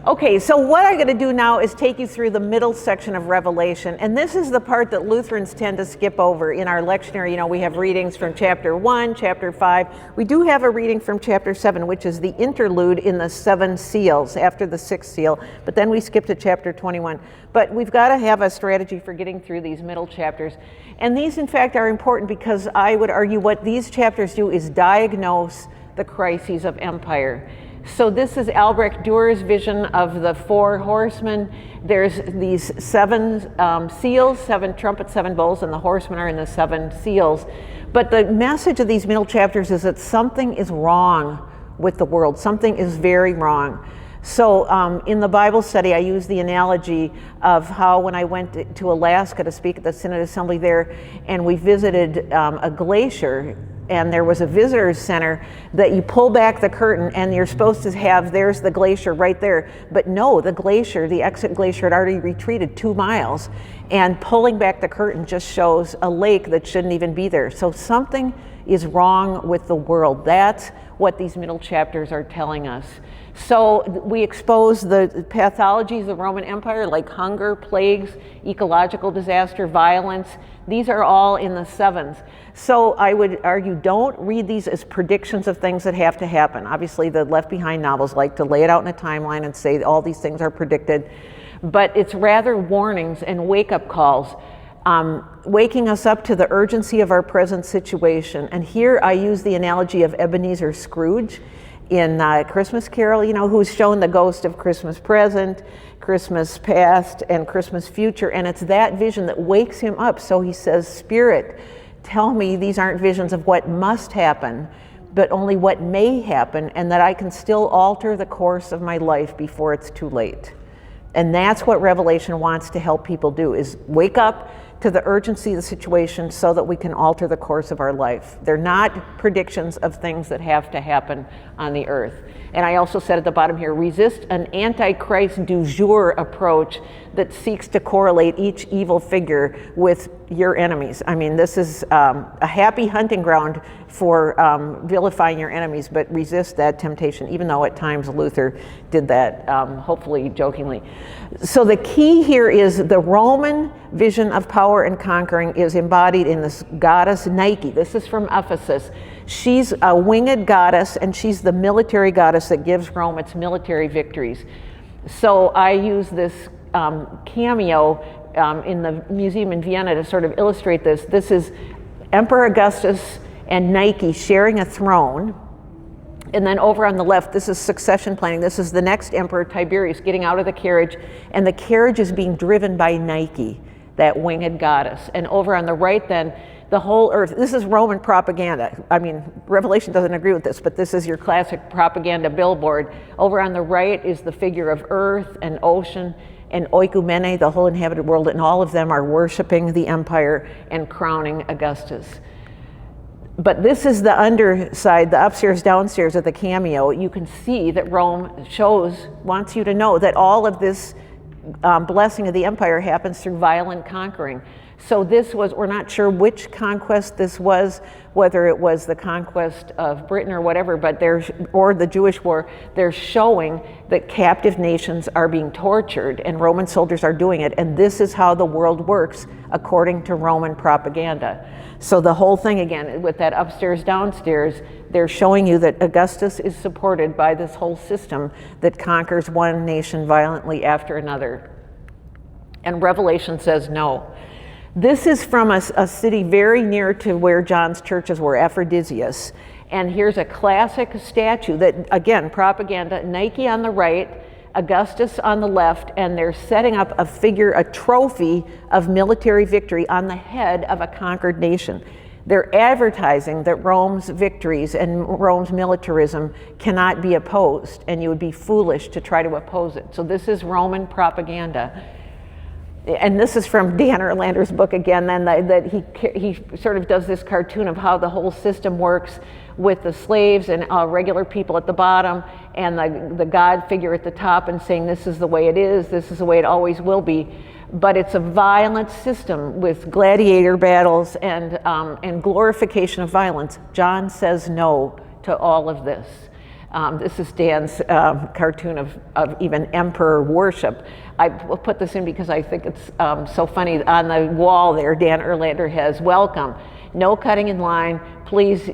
Okay, so what I'm going to do now is take you through the middle section of Revelation, and this is the part that Lutherans tend to skip over in our lectionary. You know, we have readings from chapter 1, chapter 5. We do have a reading from chapter 7, which is the interlude in the 7 seals after the 6th seal, but then we skip to chapter 21. But we've got to have a strategy for getting through these middle chapters. And these, in fact, are important because I would argue what these chapters do is diagnose the crises of empire. So this is Albrecht Dürer's vision of the 4 horsemen. There's these 7 seals, 7 trumpets, 7 bowls, and the horsemen are in the 7 seals. But the message of these middle chapters is that something is wrong with the world. Something is very wrong. So in the Bible study, I use the analogy of how when I went to Alaska to speak at the Synod Assembly there, and we visited a glacier, and there was a visitors center that you pull back the curtain and you're supposed to have, there's the glacier right there. But no, the glacier, the exit glacier had already retreated 2 miles, and pulling back the curtain just shows a lake that shouldn't even be there. So something is wrong with the world. That's what these middle chapters are telling us. So we expose the pathologies of the Roman Empire, like hunger, plagues, ecological disaster, violence. These are all in the 7s. So I would argue, don't read these as predictions of things that have to happen. Obviously, the Left Behind novels like to lay it out in a timeline and say all these things are predicted. But it's rather warnings and wake-up calls, waking us up to the urgency of our present situation. And here I use the analogy of Ebenezer Scrooge in Christmas Carol, you know, who's shown the ghost of Christmas present, Christmas past, and Christmas future. And it's that vision that wakes him up. So he says, Spirit, tell me these aren't visions of what must happen, but only what may happen, and that I can still alter the course of my life before it's too late. And that's what Revelation wants to help people do, is wake up to the urgency of the situation so that we can alter the course of our life. They're not predictions of things that have to happen on the earth. And I also said at the bottom here, resist an antichrist du jour approach that seeks to correlate each evil figure with your enemies. I mean, this is a happy hunting ground for vilifying your enemies, but resist that temptation, even though at times Luther did that, hopefully jokingly. So the key here is the Roman vision of power and conquering is embodied in this goddess Nike. This is from Ephesus. She's a winged goddess, and she's the military goddess that gives Rome its military victories. So I use this cameo in the museum in Vienna to sort of illustrate this. This is Emperor Augustus and Nike sharing a throne. And then over on the left, this is succession planning. This is the next emperor, Tiberius, getting out of the carriage, and the carriage is being driven by Nike, that winged goddess. And over on the right then, the whole earth, this is Roman propaganda. I mean, Revelation doesn't agree with this, but this is your classic propaganda billboard. Over on the right is the figure of earth and ocean and oikumene, the whole inhabited world, and all of them are worshiping the empire and crowning Augustus. But this is the underside, the upstairs, downstairs of the cameo. You can see that Rome wants you to know that all of this blessing of the empire happens through violent conquering. So this was, we're not sure which conquest this was, whether it was the conquest of Britain or whatever, but or the Jewish war, they're showing that captive nations are being tortured and Roman soldiers are doing it. And this is how the world works according to Roman propaganda. So the whole thing, again, with that upstairs, downstairs, they're showing you that Augustus is supported by this whole system that conquers one nation violently after another. And Revelation says no. This is from a city very near to where John's churches were, Aphrodisias. And here's a classic statue that, again, propaganda, Nike on the right, Augustus on the left, and they're setting up a figure, a trophy of military victory on the head of a conquered nation. They're advertising that Rome's victories and Rome's militarism cannot be opposed, and you would be foolish to try to oppose it. So this is Roman propaganda. And this is from Dan Erlander's book again, then that he sort of does this cartoon of how the whole system works with the slaves and regular people at the bottom and the God figure at the top, and saying this is the way it is, this is the way it always will be. But it's a violent system with gladiator battles and glorification of violence. John says no to all of this. This is Dan's cartoon of even emperor worship. I will put this in because I think it's so funny. On the wall there, Dan Erlander has welcome. No cutting in line. Please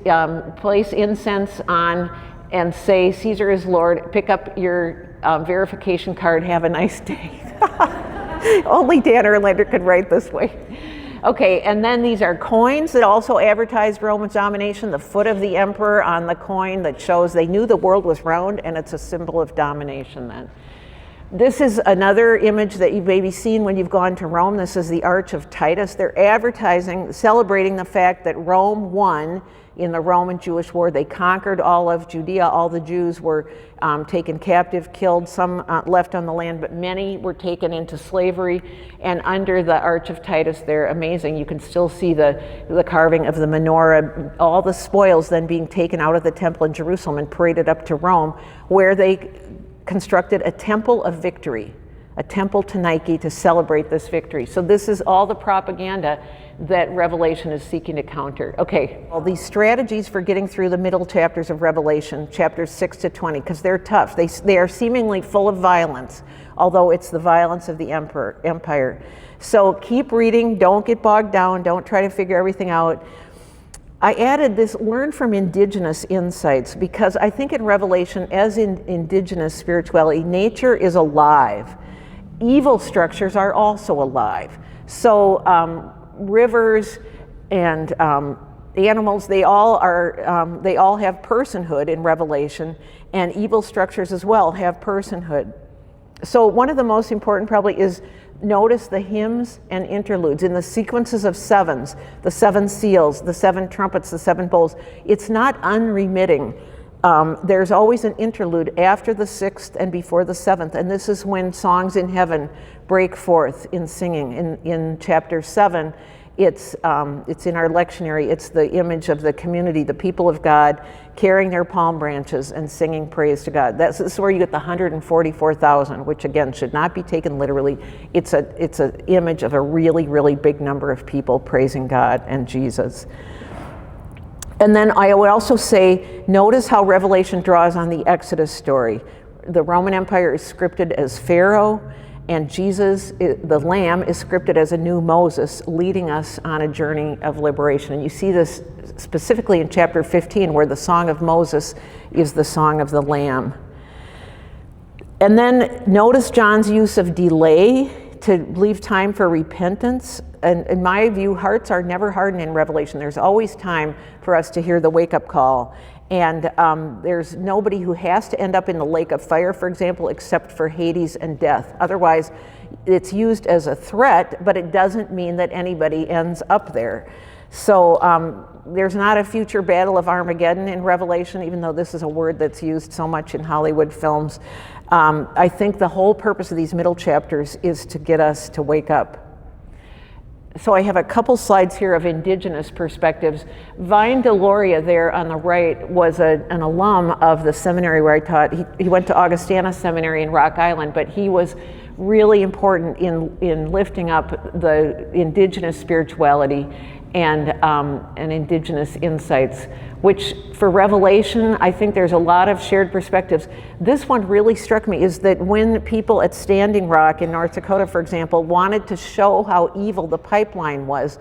place incense on and say Caesar is Lord. Pick up your verification card. Have a nice day. Only Dan Erlander could write this way. Okay, and then these are coins that also advertise Roman domination. The foot of the emperor on the coin that shows they knew the world was round, and it's a symbol of domination then. This is another image that you've maybe seen when you've gone to Rome. This is the Arch of Titus. They're advertising, celebrating the fact that Rome won in the Roman Jewish War. They conquered all of Judea. All the Jews were taken captive, killed, some left on the land, but many were taken into slavery. And under the Arch of Titus, they're amazing. You can still see the carving of the menorah, all the spoils then being taken out of the temple in Jerusalem and paraded up to Rome, where they constructed a temple of victory, a temple to Nike to celebrate this victory. So this is all the propaganda that Revelation is seeking to counter. Okay, well, these strategies for getting through the middle chapters of Revelation, chapters 6 to 20, because they're tough. They are seemingly full of violence, although it's the violence of the empire. So keep reading, don't get bogged down, don't try to figure everything out. I added this, learn from indigenous insights, because I think in Revelation, as in indigenous spirituality, nature is alive. Evil structures are also alive. So rivers and animals, they all have personhood in Revelation, and evil structures as well have personhood. So one of the most important probably is notice the hymns and interludes in the sequences of sevens, the seven seals, the seven trumpets, the seven bowls. It's not unremitting. There's always an interlude after the sixth and before the seventh, and this is when songs in heaven break forth in singing. In chapter 7, it's in our lectionary, it's the image of the community, the people of God, carrying their palm branches and singing praise to God. This is where you get the 144,000, which again should not be taken literally. It's an image of a really, really big number of people praising God and Jesus. And then I would also say, notice how Revelation draws on the Exodus story. The Roman Empire is scripted as Pharaoh, and Jesus, the Lamb, is scripted as a new Moses, leading us on a journey of liberation. And you see this specifically in chapter 15, where the song of Moses is the song of the Lamb. And then notice John's use of delay to leave time for repentance. And in my view, hearts are never hardened in Revelation. There's always time for us to hear the wake-up call. And there's nobody who has to end up in the lake of fire, for example, except for Hades and death. Otherwise, it's used as a threat, but it doesn't mean that anybody ends up there. So there's not a future battle of Armageddon in Revelation, even though this is a word that's used so much in Hollywood films. I think the whole purpose of these middle chapters is to get us to wake up. So I have a couple slides here of indigenous perspectives. Vine Deloria there on the right was an alum of the seminary where I taught. He went to Augustana Seminary in Rock Island, but he was really important in lifting up the indigenous spirituality and indigenous insights, which for Revelation, I think there's a lot of shared perspectives. This one really struck me, is that when people at Standing Rock in North Dakota, for example, wanted to show how evil the pipeline was,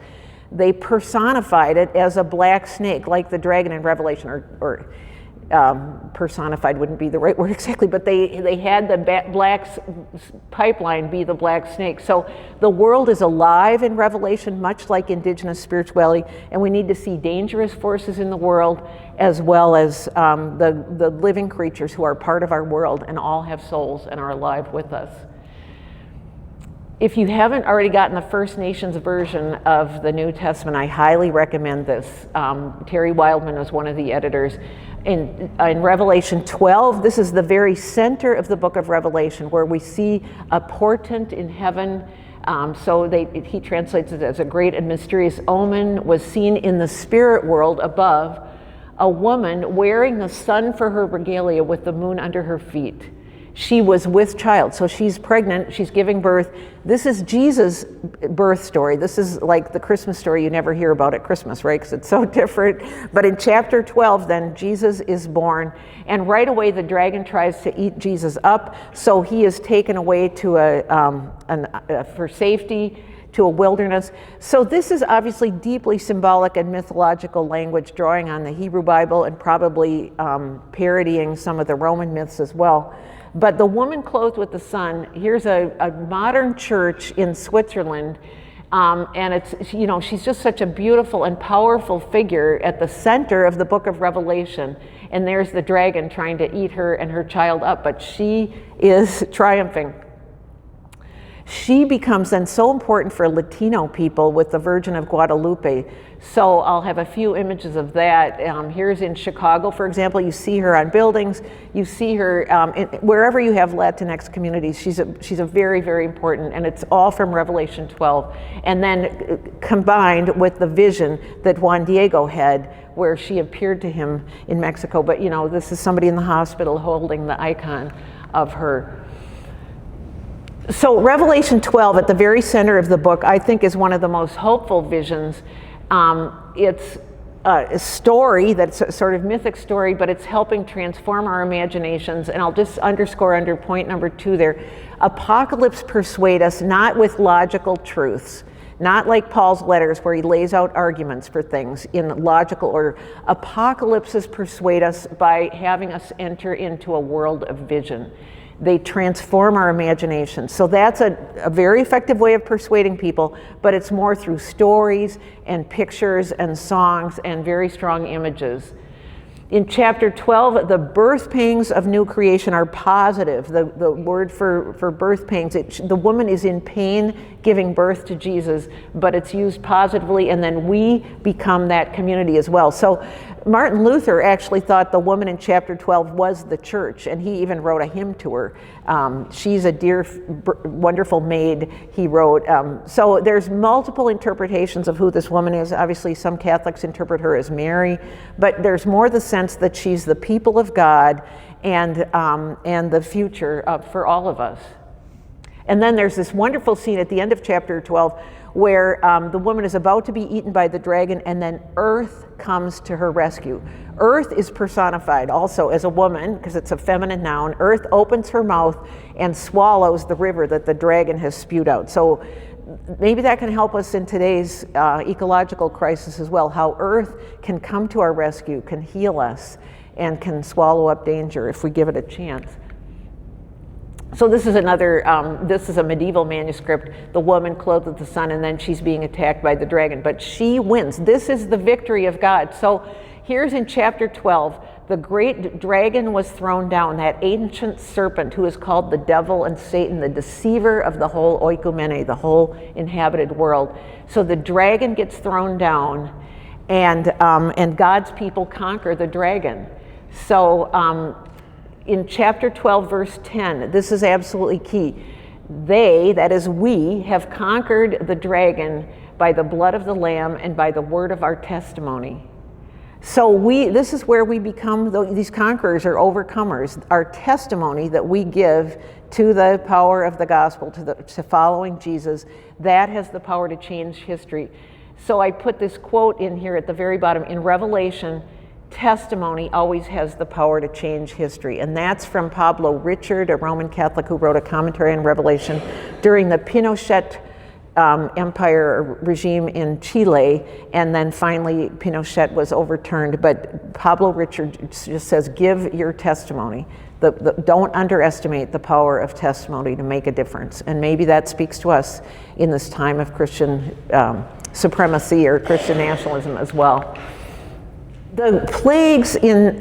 they personified it as a black snake, like the dragon in Revelation, or personified wouldn't be the right word exactly, but they had the black pipeline be the black snake. So the world is alive in Revelation, much like indigenous spirituality, and we need to see dangerous forces in the world as well as the living creatures who are part of our world and all have souls and are alive with us. If you haven't already gotten the First Nations version of the New Testament, I highly recommend this. Terry Wildman was one of the editors. In Revelation 12, this is the very center of the book of Revelation, where we see a portent in heaven. He translates it as a great and mysterious omen was seen in the spirit world above, a woman wearing the sun for her regalia with the moon under her feet. she was with child. So she's pregnant, she's giving birth. This is Jesus' birth story. This is like the Christmas story you never hear about at Christmas, right? Because it's so different. But in chapter 12, then, Jesus is born. And right away, the dragon tries to eat Jesus up. So he is taken away to for safety to a wilderness. So this is obviously deeply symbolic and mythological language, drawing on the Hebrew Bible and probably parodying some of the Roman myths as well. But the woman clothed with the sun, here's a modern church in Switzerland, and it's, you know, she's just such a beautiful and powerful figure at the center of the book of Revelation. And there's the dragon trying to eat her and her child up, but she is triumphing. She becomes then so important for Latino people with the Virgin of Guadalupe. So I'll have a few images of that. Here's in Chicago, for example. You see her on buildings. You see her wherever you have Latinx communities. She's a very, very important, and it's all from Revelation 12. And then combined with the vision that Juan Diego had, where she appeared to him in Mexico. But you know, this is somebody in the hospital holding the icon of her. So Revelation 12, at the very center of the book, I think is one of the most hopeful visions. It's a story that's a sort of mythic story, but it's helping transform our imaginations. And I'll just underscore under point number 2 there. Apocalypse persuade us not with logical truths, not like Paul's letters where he lays out arguments for things in logical order. Apocalypses persuade us by having us enter into a world of vision. They transform our imagination. So that's a very effective way of persuading people, but it's more through stories and pictures and songs and very strong images. In chapter 12, the birth pangs of new creation are positive. The word for birth pangs, the woman is in pain giving birth to Jesus, but it's used positively, and then we become that community as well. So Martin Luther actually thought the woman in chapter 12 was the church, and he even wrote a hymn to her. She's a dear, wonderful maid, he wrote. So there's multiple interpretations of who this woman is. Obviously, some Catholics interpret her as Mary, but there's more the sense that she's the people of God and the future for all of us. And then there's this wonderful scene at the end of chapter 12 where the woman is about to be eaten by the dragon, and then earth comes to her rescue. Earth is personified also as a woman, because it's a feminine noun. Earth opens her mouth and swallows the river that the dragon has spewed out. So maybe that can help us in today's ecological crisis as well, how earth can come to our rescue, can heal us, and can swallow up danger if we give it a chance. So this is this is a medieval manuscript, the woman clothed with the sun, and then she's being attacked by the dragon, but she wins. This is the victory of God. So here's in chapter 12, the great dragon was thrown down, that ancient serpent who is called the devil and Satan, the deceiver of the whole oikumene, the whole inhabited world. So the dragon gets thrown down, and God's people conquer the dragon. So in chapter 12, verse 10, this is absolutely key. They, that is we, have conquered the dragon by the blood of the Lamb and by the word of our testimony. So this is where we become these conquerors or overcomers. Our testimony that we give to the power of the gospel, to following Jesus, that has the power to change history. So I put this quote in here at the very bottom. In Revelation, testimony always has the power to change history. And that's from Pablo Richard, a Roman Catholic who wrote a commentary on Revelation during the Pinochet empire or regime in Chile, and then finally Pinochet was overturned. But Pablo Richard just says, give your testimony. Don't underestimate the power of testimony to make a difference. And maybe that speaks to us in this time of Christian supremacy or Christian nationalism as well. The plagues in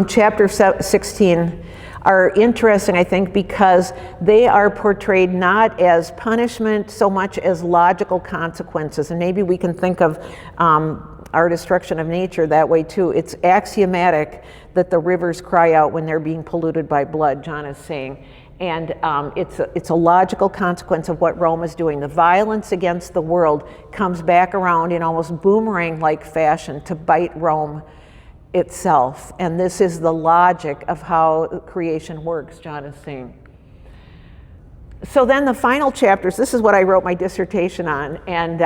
chapter 16 are interesting, I think, because they are portrayed not as punishment so much as logical consequences. And maybe we can think of our destruction of nature that way too. It's axiomatic that the rivers cry out when they're being polluted by blood, John is saying. And it's a logical consequence of what Rome is doing. The violence against the world comes back around in almost boomerang-like fashion to bite Rome itself. And this is the logic of how creation works, John is saying. So then the final chapters, this is what I wrote my dissertation on, and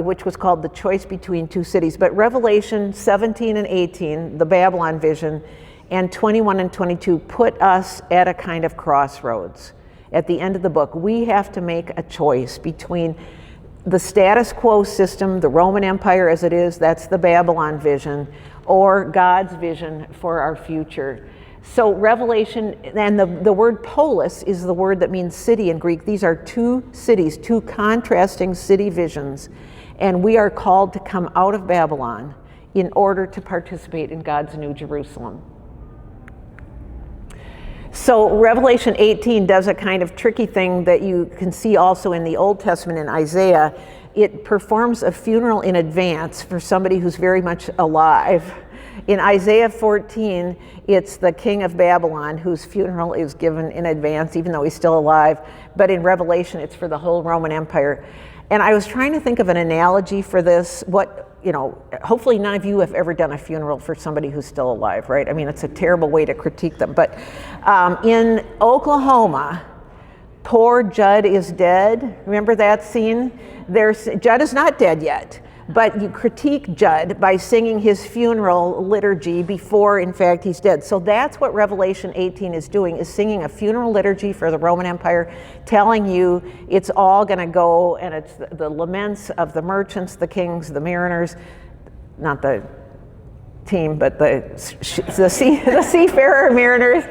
which was called The Choice Between Two Cities. But Revelation 17 and 18, the Babylon vision, and 21 and 22 put us at a kind of crossroads. At the end of the book, we have to make a choice between the status quo system, the Roman Empire as it is, that's the Babylon vision, or God's vision for our future. So Revelation, and the word polis is the word that means city in Greek. These are two cities, two contrasting city visions. And we are called to come out of Babylon in order to participate in God's New Jerusalem. So Revelation 18 does a kind of tricky thing that you can see also in the Old Testament in Isaiah. It performs a funeral in advance for somebody who's very much alive. In Isaiah 14, it's the king of Babylon whose funeral is given in advance, even though he's still alive. But in Revelation, it's for the whole Roman Empire. And I was trying to think of an analogy for this. Hopefully none of you have ever done a funeral for somebody who's still alive, right? I mean, it's a terrible way to critique them. But in Oklahoma, poor Judd is dead. Remember that scene? Judd is not dead yet. But you critique Judd by singing his funeral liturgy before, in fact, he's dead. So that's what Revelation 18 is doing, is singing a funeral liturgy for the Roman Empire, telling you it's all going to go, and it's the laments of the merchants, the kings, the mariners, not the team, but the seafarer mariners,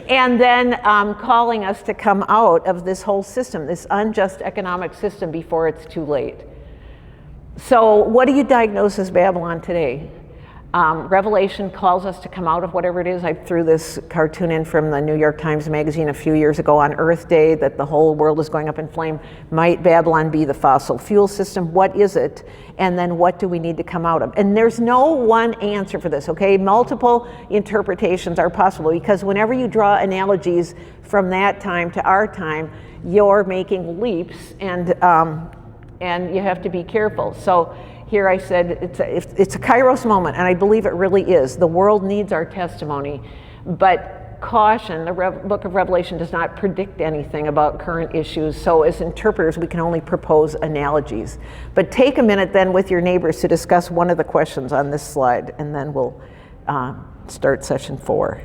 and then calling us to come out of this whole system, this unjust economic system, before it's too late. So what do you diagnose as Babylon today? Revelation calls us to come out of whatever it is. I threw this cartoon in from the New York Times Magazine a few years ago on Earth Day, that the whole world is going up in flame. Might Babylon be the fossil fuel system? What is it? And then what do we need to come out of? And there's no one answer for this, okay? Multiple interpretations are possible, because whenever you draw analogies from that time to our time, you're making leaps, and you have to be careful. So here I said it's a Kairos moment, and I believe it really is. The world needs our testimony, but caution, the book of Revelation does not predict anything about current issues, so as interpreters we can only propose analogies. But take a minute then with your neighbors to discuss one of the questions on this slide, and then we'll start session 4.